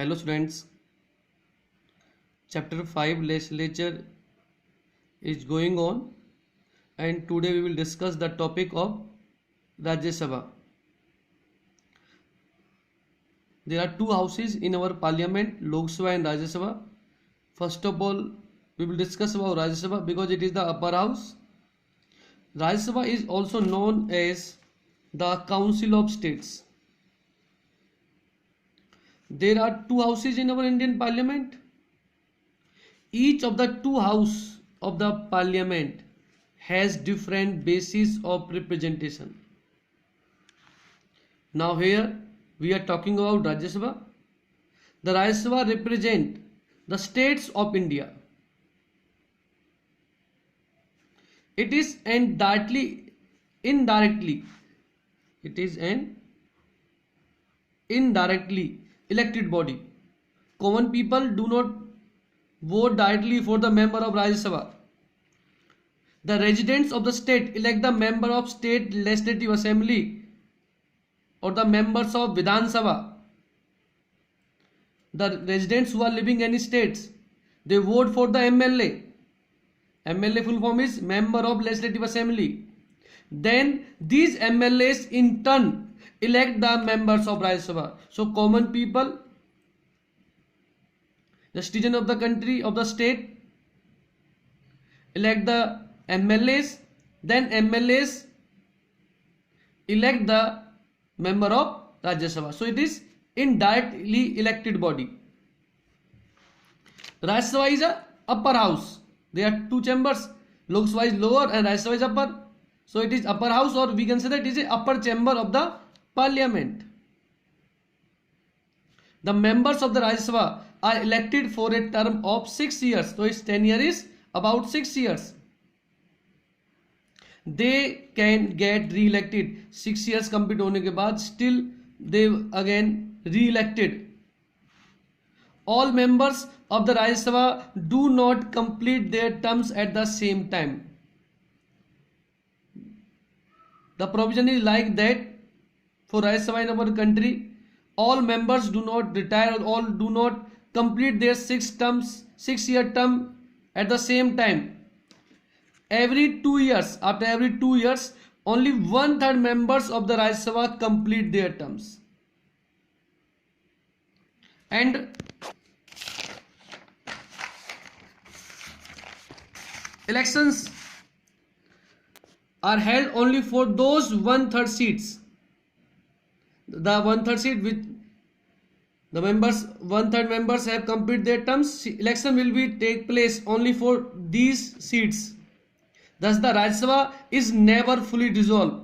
Hello students, chapter 5 legislature is going on and today we will discuss the topic of Rajya Sabha. There are two houses in our parliament, Lok Sabha and Rajya Sabha. First of all, we will discuss about Rajya Sabha because it is the upper house. Rajya Sabha is also known as the Council of States. There are two houses in our Indian parliament. Each of the two houses of the parliament has different basis of representation. Now here we are talking about Rajya Sabha. The Rajya Sabha represent the states of India. It is an indirectly elected body. Common people do not vote directly for the member of Rajya Sabha. The residents of the state elect the member of state legislative assembly or the members of Vidhan Sabha. The residents who are living in any states, they vote for the MLA. MLA full form is member of legislative assembly. Then these MLAs in turn elect the members of Rajya Sabha. So common people, the citizen of the country, of the state, elect the MLAs, then MLAs elect the member of Rajya Sabha. So it is indirectly elected body. Rajya Sabha is a upper house. There are two chambers. Lok Sabha is lower and Rajya Sabha is upper. So it is upper house, or we can say that it is a upper chamber of the parliament. The members of the Rajya Sabha are elected for a term of 6 years. So its tenure is about 6 years. They can get re-elected. 6 years complete होने के बाद still they again re-elected. All members of the Rajya Sabha do not complete their terms at the same time. The provision is like that for Rajya Sabha in our country. All members do not retire, all do not complete their 6-year term at the same time. Every 2 years, after every 2 years, only 1/3 members of the Rajya Sabha complete their terms. And elections are held only for those 1/3 seats. The 1/3 seat which the members, 1/3 members have completed their terms, election will be take place only for these seats. Thus the Rajya Sabha is never fully dissolved.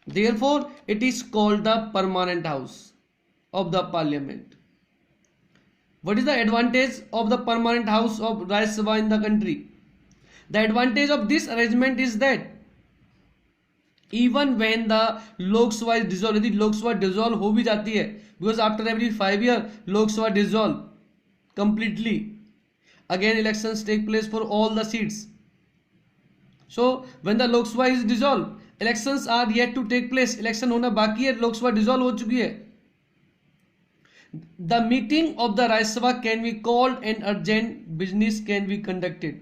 Therefore it is called the permanent house of the parliament. What is the advantage of the permanent house of Rajya Sabha in the country? The advantage of this arrangement is that even when the Lok Sabha is dissolved, यदि लोक सभा dissolve हो भी जाती है, because after every 5 years लोक सभा dissolve completely, again elections take place for all the seats. So when the Lok Sabha is dissolved, elections are yet to take place. Election होना बाकी है, लोक सभा dissolve हो चुकी है. The meeting of the Rajya Sabha can be called and urgent business can be conducted.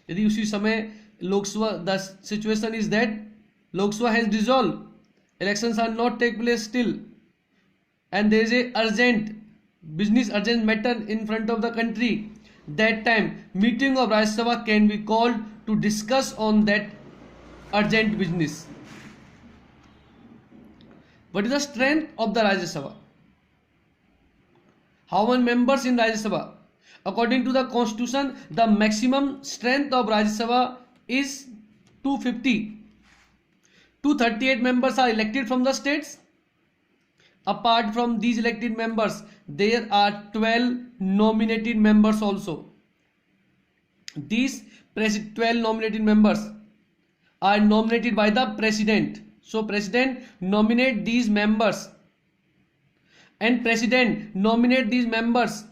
यदि उसी समय लोक सभा, the situation is that Lok Sabha has dissolved, elections are not take place still, and there is a urgent business, urgent matter in front of the country. That time meeting of Rajya Sabha can be called to discuss on that urgent business. What is the strength of the Rajya Sabha? How many members in Rajya Sabha? According to the constitution, the maximum strength of Rajya Sabha is 250. 238 members are elected from the states. Apart from these elected members, there are 12 nominated members also. These 12 nominated members are nominated by the president. So president nominate these members, and president nominate these members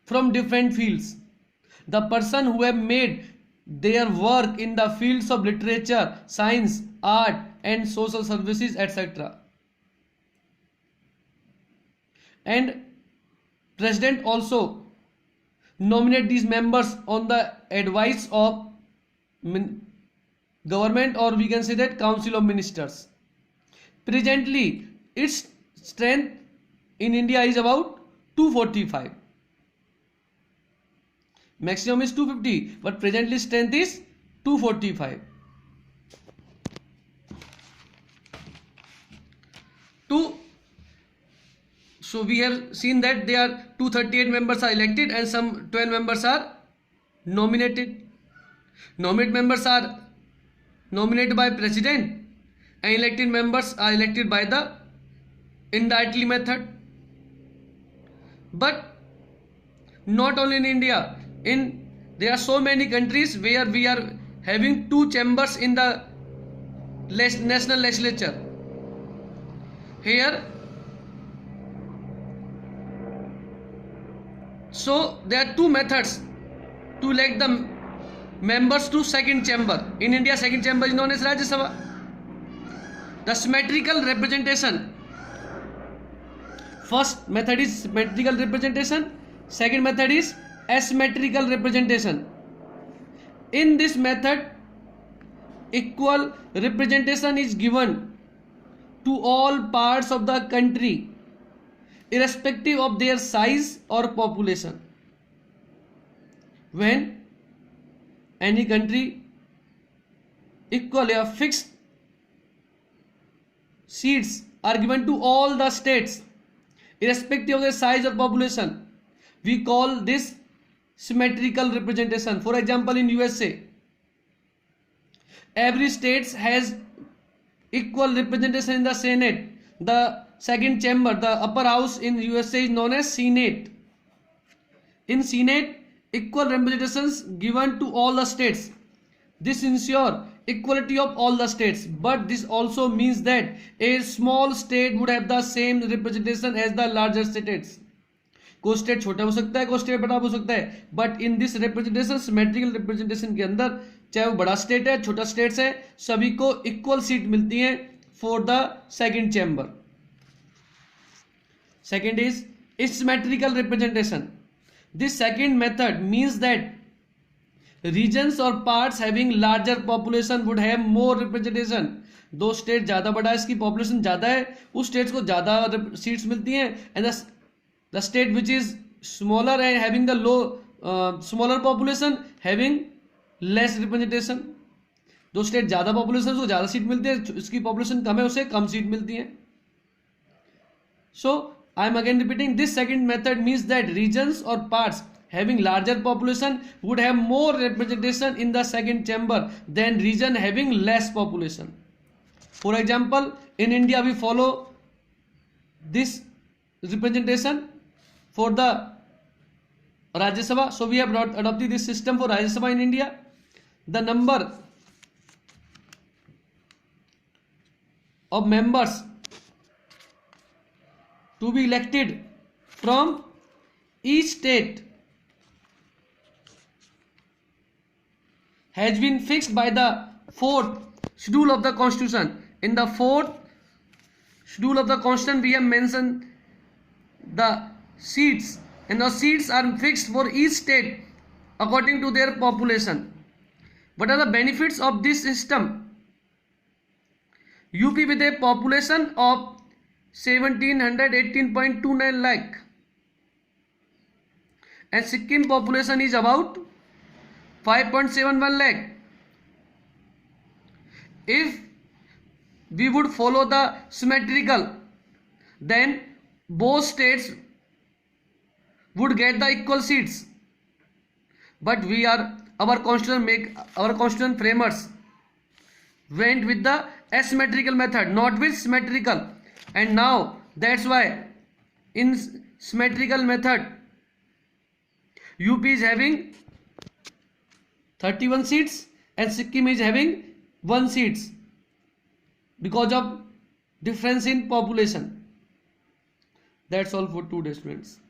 from different fields. The person who have made their work in the fields of literature, science, art and social services, etc. and president also nominate these members on the advice of government, or we can say that council of ministers. Presently its strength in India is about 245. Maximum is 250, but presently strength is 245. So we have seen that there are 238 members are elected and some 12 members are nominated. Nominate members are nominated by president and elected members are elected by the indirectly method. But not only in India, there are so many countries where we are having two chambers in the national legislature. Here, so there are two methods to elect the members to second chamber. In India, second chamber is known as Rajya Sabha. The symmetrical representation. First method is symmetrical representation. Second method is asymmetrical representation. In this method, equal representation is given to all parts of the country, irrespective of their size or population. When any country equal or fixed seats are given to all the states, irrespective of their size or population, we call this symmetrical representation. For example, in USA, every state has equal representation in the Senate. The second chamber, the upper house in USA is known as Senate. In Senate, equal representations given to all the states. This ensures equality of all the states, but this also means that a small state would have the same representation as the larger states. कोई state छोटा हो सकता है, कोई state बड़ा हो सकता है, but in this representation, symmetrical representation के अंदर चाहे वो बड़ा स्टेट है, छोटा स्टेट्स है, सभी को इक्वल सीट मिलती है for the second chamber. Second is asymmetrical representation. This second method means that regions or parts having larger population would have more representation. दो स्टेट ज़्यादा बड़ा है, इसकी पॉपुलेशन ज़्यादा है, उस स्टेट्स को ज़्यादा सीट्स मिलती हैं, and the state which is smaller and having the smaller population having less representation. दो स्टेट ज़्यादा पॉपुलेशन को ज़्यादा सीट मिलती है, इसकी पॉपुलेशन कम है उसे कम सीट मिलती है. So I am again repeating, this second method means that regions or parts having larger population would have more representation in the second chamber than region having less population. For example, in India we follow this representation for the Rajya Sabha. So we have adopted this system for Rajya Sabha in India. The number of members to be elected from each state has been fixed by the fourth schedule of the Constitution. In the fourth schedule of the Constitution we have mentioned the seats, and the seats are fixed for each state according to their population. What are the benefits of this system? UP with a population of 1718.29 lakh and Sikkim population is about 5.71 lakh. If we would follow the symmetrical, then both states would get the equal seats, but our constitution framers went with the asymmetrical method, not with symmetrical, and now that's why in symmetrical method UP is having 31 seats and Sikkim is having 1 seats because of difference in population. That's all for today, students.